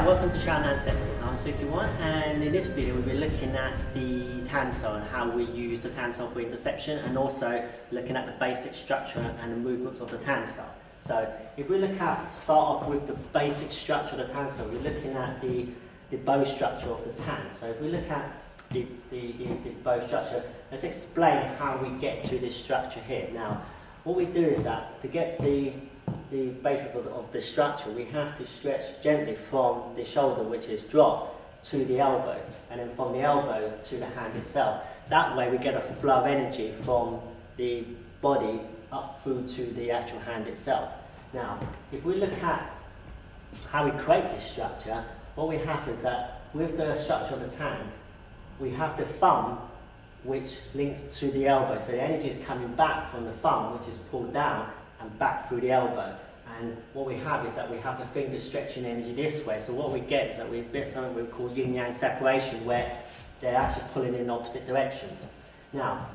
Hi, welcome to Shouting Ancestors. I'm Suki1, and in this video we'll be looking at the tan cell and how we use the tan cell for interception, and also looking at the basic structure and the movements of the tan cell. So if we start off with the basic structure of the tan cell, we're looking at the bow structure of the tan. So if we look at the bow structure, let's explain how we get to this structure here. Now, what we do is that to get the basis of the structure, we have to stretch gently from the shoulder, which is dropped, to the elbows, and then from the elbows to the hand itself. That way we get a flow of energy from the body up through to the actual hand itself. Now, if we look at how we create this structure, what we have is that with the structure of the tan, we have the thumb which links to the elbow. So the energy is coming back from the thumb, which is pulled down and back through the elbow. And what we have is that we have the fingers stretching energy this way. So what we get is that we get something we call yin-yang separation, where they're actually pulling in opposite directions. Now,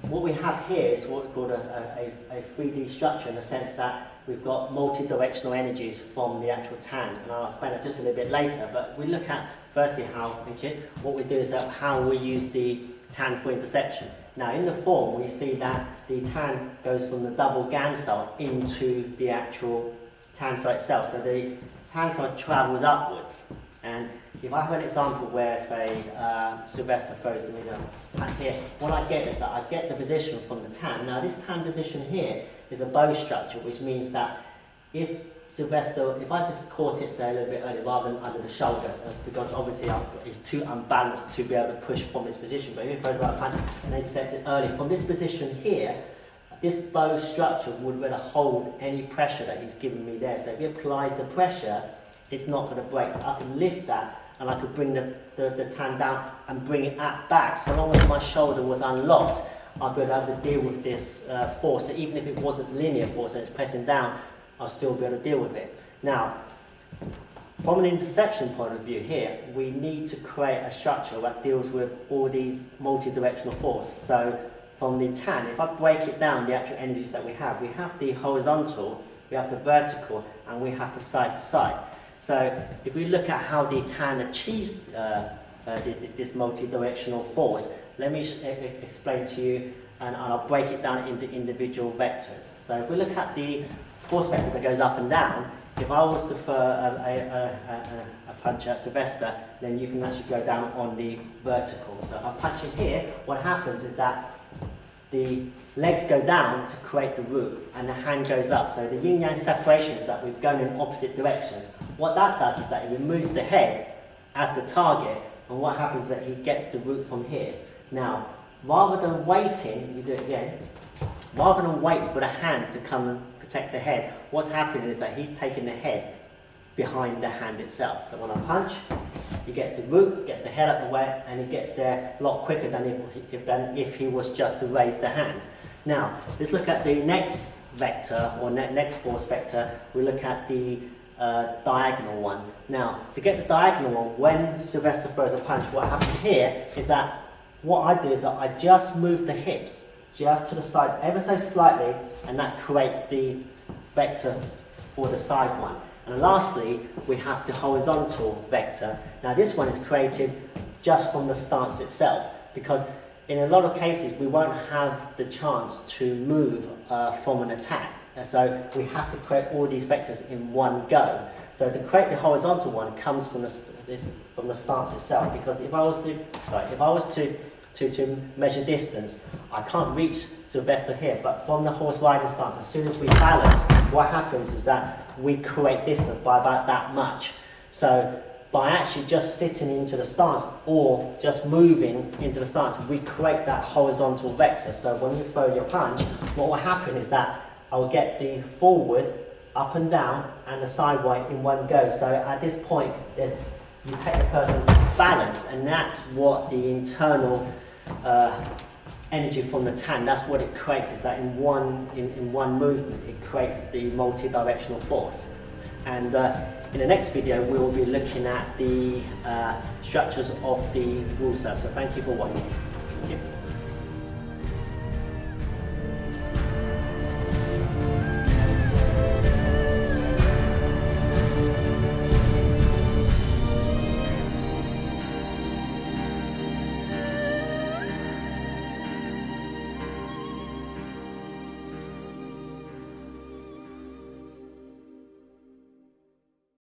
what we have here is what we call a 3D structure, in the sense that we've got multi-directional energies from the actual tan, and I'll explain that just a little bit later. But we look at firstly what we do is that how we use the tan for interception. Now, in the form, we see that the tan goes from the double Gann cell into the actual tan cell itself. So the tan cell travels upwards. And if I have an example where, say, Sylvester throws me the tan here, what I get is that I get the position from the tan. Now, this tan position here is a bow structure, which means that if I just caught it, say, a little bit early rather than under the shoulder, because obviously it's too unbalanced to be able to push from this position. But if I go right punch and intercept it early, from this position here, this bow structure would really hold any pressure that he's giving me there. So if he applies the pressure, it's not going to break. So I can lift that, and I could bring the tan down and bring it back. So long as my shoulder was unlocked, I'd be able to deal with this force. So even if it wasn't linear force and it's pressing down, I'll still be able to deal with it. Now, from an interception point of view here, we need to create a structure that deals with all these multi-directional force. So from the tan, if I break it down, the actual energies that we have the horizontal, we have the vertical, and we have the side to side. So if we look at how the tan achieves this multi-directional force, let me explain to you, and I'll break it down into individual vectors. So if we look at the force vector that goes up and down, if I was to throw a punch at Sylvester, then you can actually go down on the vertical. So if I punch in here, what happens is that the legs go down to create the root, and the hand goes up. So the yin-yang separation is that we've gone in opposite directions. What that does is that it removes the head as the target, and what happens is that he gets the root from here. Now, rather than waiting, we do it again, rather than wait for the hand to come and protect the head, what's happening is that he's taking the head behind the hand itself. So when I punch, he gets the root, gets the head up the way, and he gets there a lot quicker than if he was just to raise the hand. Now, let's look at the next vector, or next force vector. We look at the diagonal one. Now, to get the diagonal one, when Sylvester throws a punch, what happens here is that what I do is that I just move the hips just to the side ever so slightly, and that creates the vector for the side one. And lastly, we have the horizontal vector. Now, this one is created just from the stance itself, because in a lot of cases we won't have the chance to move from an attack. And so we have to create all these vectors in one go. So to create the horizontal one comes from the stance itself, because if I was to measure distance, I can't reach Sylvester here, but from the horse riding stance, as soon as we balance, what happens is that we create distance by about that much. So by actually just sitting into the stance or just moving into the stance, we create that horizontal vector. So when you throw your punch, what will happen is that I will get the forward, up and down, and the sideway in one go. So at this point, you take the person's balance, and that's what the internal energy from the tan, that's what it creates, is that in one movement it creates the multi-directional force. And in the next video we will be looking at the structures of the wall cell. So thank you for watching. Thank you.